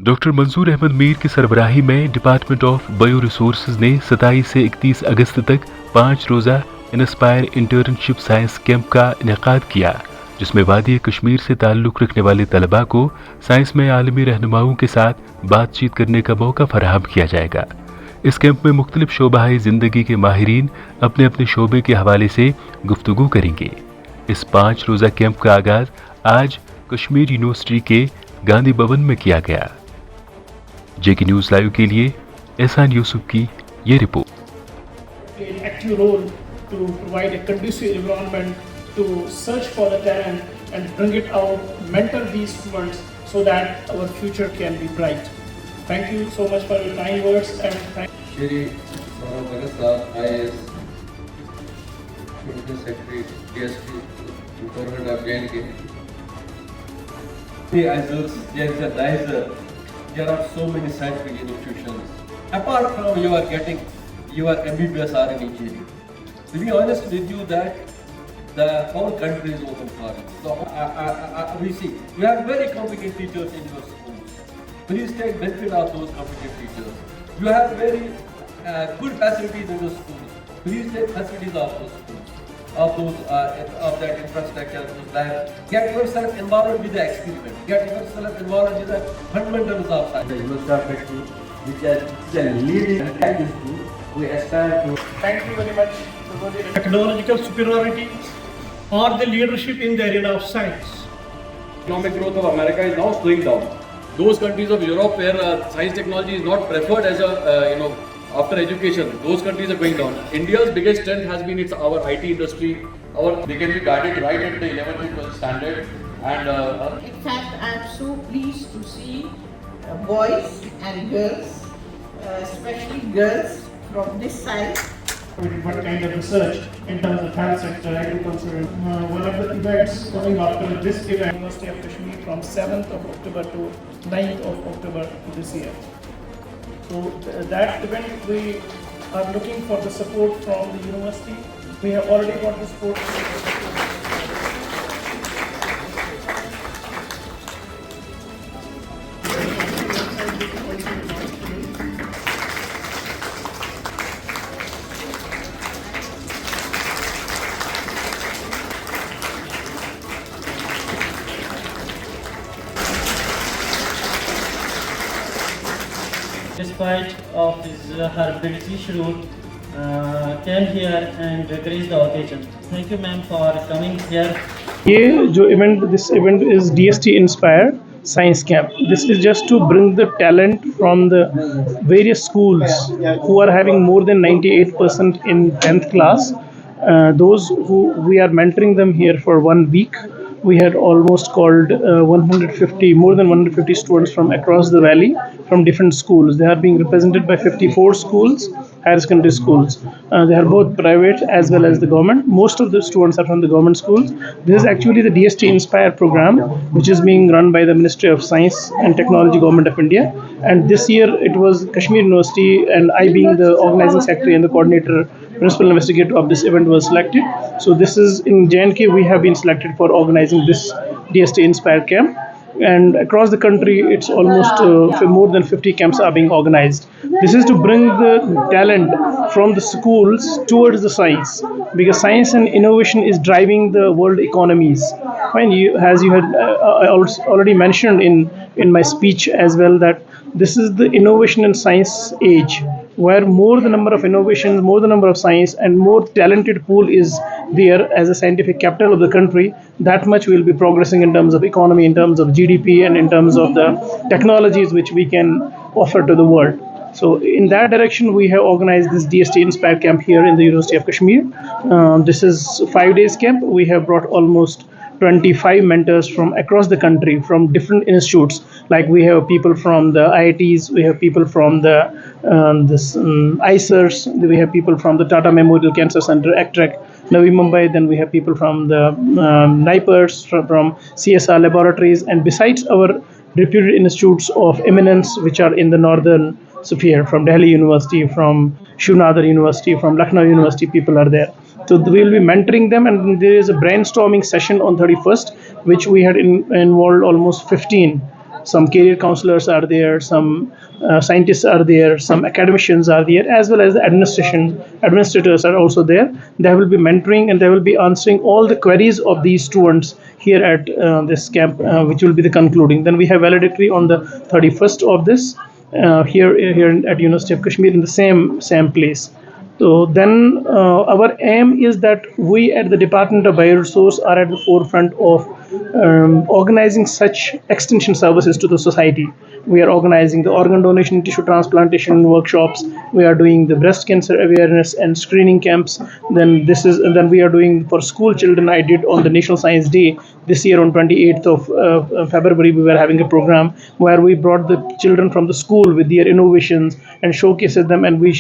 Doctor Mansoor Ahmad Mir की सरबराही में department of bio resources ने 27 से 31 अगस्त तक 5 रोज़ा इंस्पायर इंटर्नशिप साइंस कैंप का इनेकाद किया, जिसमें वादी कश्मीर से ताल्लुक़ रखने वाले तलबा को साइंस में आलमी रहनुमाओं के साथ बातचीत करने का मौका फराहम किया जाएगा। इस कैंप में मुख्तलिफ शोबाए ज़िंदगी के माहिरीन अपने अपने शोबे के हवाले से गुफ्तगू करेंगे। इस 5 रोज़ा कैंप का आगाज़ आज कश्मीर यूनिवर्सिटी के गांधी भवन में किया गया। जेके न्यूज़ लाइव के लिए एहसान यूसुफ की ये report. An active role to provide a conducive environment to search for the talent and bring it out, mentor these students so that our future can be bright. Thank you so much for your kind words and thank Shri Saurabh Bhagat sir, IAS, Principal Secretary, DSP, Government of J&K. As there is a riser, there are so many scientific institutions. Apart from you are getting your MBBS or an engineering. To be honest with you, that the whole country is open for it. So, we see you have very competent teachers in your schools. Please take benefit of those competent teachers. You have very good facilities in the schools. Please take facilities of those schools, of that infrastructure, those labs. Get yourself involved with the experiment. Get yourself involved with the fundamentals of science. The University of Kashmir, which is a leading institute, we aspire to. Thank you very much. Technological superiority or the leadership in the area of science. Economic growth of America is now slowing down. Those countries of Europe where science technology is not preferred as a after education, those countries are going down. India's biggest strength has been our IT industry. They can be guided right at the 11th and 12th standard. And in fact, I am so pleased to see boys and girls, especially girls from this side. What kind of research in terms of health sector, agriculture. One of the events coming after this event, University of Kashmir from 7th of October to 9th of October this year. So that event we are looking for the support from the university. We have already got the support. Despite of her busy schedule, came here and graced the occasion. Thank you, ma'am, for coming here. This event is DST Inspire Science Camp. This is just to bring the talent from the various schools who are having more than 98% in 10th class. Those who we are mentoring them here for 1 week. We had almost called more than 150 students from across the valley from different schools. They are being represented by 54 schools, higher secondary schools. They are both private as well as the government. Most of the students are from the government schools. This is actually the DST Inspire program, which is being run by the Ministry of Science and Technology, Government of India. And this year it was Kashmir University, and I, being the organizing secretary and the coordinator, principal investigator of this event, was selected. So this is in J&K. We have been selected for organizing this DST Inspire camp, and across the country it's almost more than 50 camps are being organized. This is to bring the talent from the schools towards the science, because science and innovation is driving the world economies. As you had already mentioned in my speech as well, that this is the innovation and science age, where more the number of innovations, more the number of science, and more talented pool is there as a scientific capital of the country, that much we will be progressing in terms of economy, in terms of GDP, and in terms of the technologies which we can offer to the world. So in that direction, we have organized this DST Inspire camp here in the University of Kashmir. This is 5 days camp. We have brought almost 25 mentors from across the country, from different institutes. Like we have people from the IITs, we have people from the ICERs, we have people from the Tata Memorial Cancer Center, ACTREC, Navi Mumbai. Then we have people from the NIPERS, from CSR laboratories, and besides our reputed institutes of eminence which are in the northern sphere, from Delhi University, from Shiv Nadar University, from Lucknow University, people are there. So we will be mentoring them, and there is a brainstorming session on 31st, which we had involved almost 15 some career counselors are there, some scientists are there, some academicians are there, as well as the administrators are also there. They will be mentoring and they will be answering all the queries of these students here at this camp, which will be the concluding. Then we have valedictory on the 31st of this here at University of Kashmir in the same place. So then our aim is that we at the Department of Bioresource are at the forefront of organizing such extension services to the society. We are organizing the organ donation, tissue transplantation workshops. We are doing the breast cancer awareness and screening camps. Then we are doing for school children. I did on the National Science Day this year on 28th of February. We were having a program where we brought the children from the school with their innovations and showcased them, and we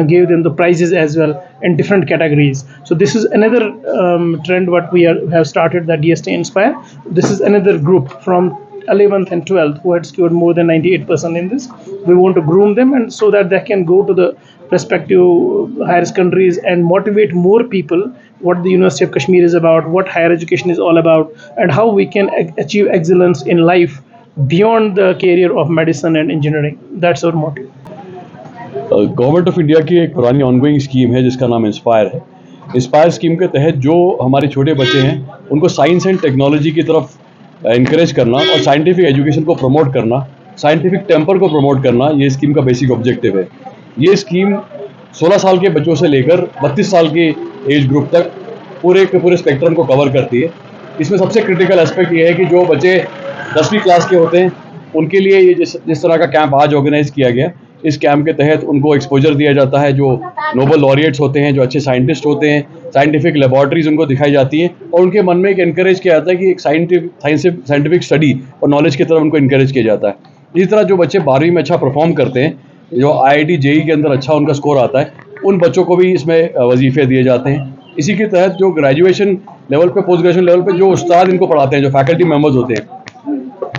gave them the prizes as well in different categories. So this is another trend what we have started, the DST Inspire. This is another group from 11th and 12th who had scored more than 98% in this. We want to groom them and so that they can go to the respective higher countries and motivate more people what the University of Kashmir is about, what higher education is all about, and how we can achieve excellence in life beyond the career of medicine and engineering. That's our motto. Government of India की एक पुरानी ongoing scheme है जिसका नाम inspire है। Inspire scheme के तहत जो हमारे छोटे बच्चे हैं उनको साइंस एंड टेक्नोलॉजी की तरफ इनकरेज करना और साइंटिफिक एजुकेशन को प्रमोट करना, साइंटिफिक टेम्पर को प्रमोट करना, ये स्कीम का बेसिक ऑब्जेक्टिव है। ये स्कीम 16 साल के बच्चों से लेकर 32 साल के एज ग्रुप तक पूरे स्पेक्ट्रम को कवर करती है। इसमें सबसे क्रिटिकल एस्पेक्ट ये है कि जो बच्चे 10वीं क्लास के होते हैं उनके लिए ये जिस तरह का कैंप आज ऑर्गेनाइज किया गया, इस कैंप के तहत उनको एक्सपोजर दिया जाता है। जो नोबल लॉरिएट्स होते हैं, जो अच्छे साइंटिस्ट होते हैं, साइंटिफिक लेबॉर्ट्रीज उनको दिखाई जाती हैं और उनके मन में एक इनकरेज किया जाता है कि एक साइंटिफिक स्टडी और नॉलेज की तरफ उनको इनकरेज किया जाता है। इसी तरह जो बच्चे 12वीं में अच्छा परफॉर्म करते हैं, जो IIT JEE के अंदर अच्छा उनका स्कोर आता है, उन बच्चों को भी इसमें वजीफे दिए जाते हैं। इसी के तहत जो ग्रेजुएशन लेवल पे, पोस्ट ग्रेजुएशन लेवल पे जो उस्ताद इनको पढ़ाते हैं, जो फैकल्टी मेम्बर्स होते हैं,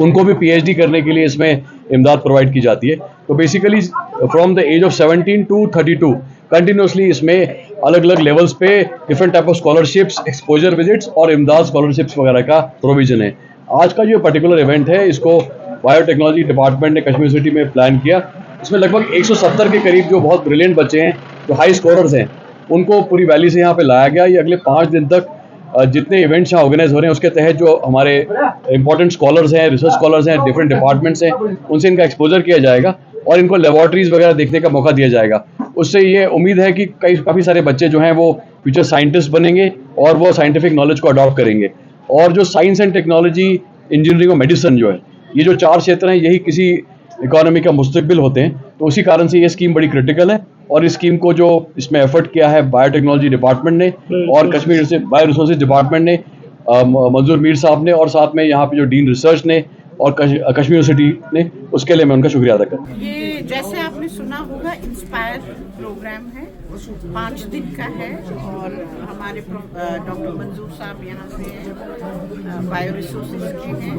उनको भी PhD करने के लिए इसमें इमदाद प्रोवाइड की जाती है। तो basically from the age of 17 to 32 continuously इसमें अलग अलग लेवल्स पे different type of scholarships, exposure visits और इमदाद स्कॉलरशिप्स वगैरह का प्रोविजन है। आज का जो पर्टिकुलर इवेंट है, इसको बायोटेक्नोलॉजी डिपार्टमेंट ने कश्मीर यूनिवर्सिटी में प्लान किया। इसमें लगभग 170 के करीब जो बहुत ब्रिलियंट बच्चे हैं, जो हाई स्कोरर्स हैं, उनको पूरी वैली से यहाँ पे लाया गया। ये अगले 5 दिन तक जितने इवेंट्स यहाँ ऑर्गेनाइज हो रहे हैं उसके तहत जो हमारे इंपॉर्टेंट स्कॉलर्स हैं, रिसर्च स्कॉलर्स हैं, डिफरेंट डिपार्टमेंट्स हैं, उनसे इनका एक्सपोजर किया जाएगा और इनको लेबॉर्ट्रीज वगैरह देखने का मौका दिया जाएगा। उससे ये उम्मीद है कि काफ़ी सारे बच्चे जो हैं वो फ्यूचर साइंटिस्ट बनेंगे और वो साइंटिफिक नॉलेज को अडॉप्ट करेंगे। और जो साइंस एंड टेक्नोलॉजी, इंजीनियरिंग और मेडिसिन जो है, ये जो 4 क्षेत्र हैं, यही किसी इकोनॉमी का मुस्तकबिल होते हैं। तो उसी कारण से ये स्कीम बड़ी क्रिटिकल है और इस स्कीम को जो इसमें एफर्ट किया है बायोटेक्नोलॉजी डिपार्टमेंट ने और कश्मीर से बायो रिसोर्सेज डिपार्टमेंट ने, मंजूर मीर साहब ने, और साथ में यहाँ पे जो डीन रिसर्च ने और कश्मीर यूनिवर्सिटी ने, उसके लिए मैं उनका शुक्रिया अदा करता हूँ। ये जैसे आपने सुना होगा, इंस्पायर प्रोग्राम है, 5 दिन का है और हमारे डॉक्टर मंजूर साहब यहाँ से बायो रिसोर्सेज के हैं।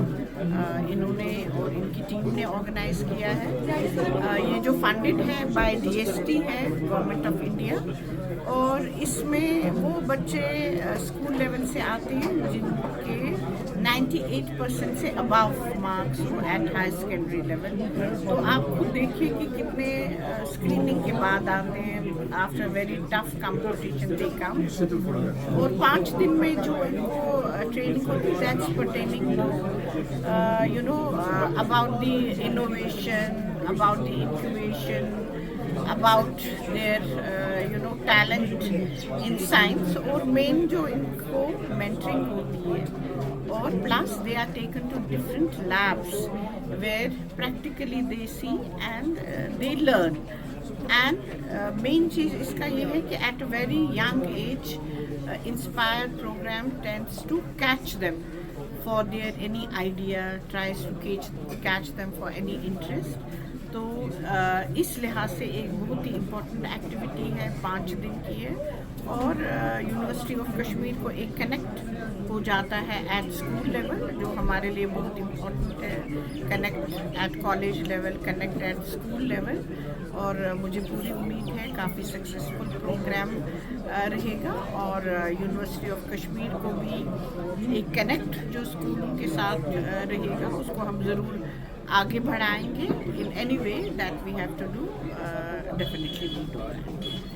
इन्होंने और इनकी टीम ने ऑर्गेनाइज किया है। ये जो फंडेड है बाय DST है, गवर्नमेंट ऑफ इंडिया, और इसमें वो बच्चे स्कूल लेवल से आते हैं जिनके 98% से अबव मार्क्स हो एट हाई सेकेंडरी लेवल। तो आप खुद देखिए कि कितने स्क्रीनिंग के बाद आते हैं, आफ्टर वेरी टफ कंपटीशन दे कम। और 5 दिन में जो इनको ट्रेनिंग होती है, that's pertaining about the innovation, about the incubation, about their talent in science, और main जो इनको mentoring होती है। और plus they are taken to different labs where practically they see and they learn. And main चीज़ इसका ये है कि at a very young age, Inspire program tends to catch them for their any idea, tries to catch them for any interest. तो इस लिहाज से एक बहुत ही इम्पोर्टेंट एक्टिविटी है, 5 दिन की है और यूनिवर्सिटी ऑफ कश्मीर को एक कनेक्ट हो जाता है एट स्कूल लेवल, जो हमारे लिए बहुत इम्पोर्टेंट है। Connect at college level, connect at school level, और मुझे पूरी उम्मीद है काफ़ी सक्सेसफुल प्रोग्राम रहेगा और यूनिवर्सिटी ऑफ कश्मीर को भी एक कनेक्ट जो स्कूलों के साथ रहेगा उसको हम ज़रूर आगे बढ़ाएंगे in any way that we have to do. Definitely we'll do that.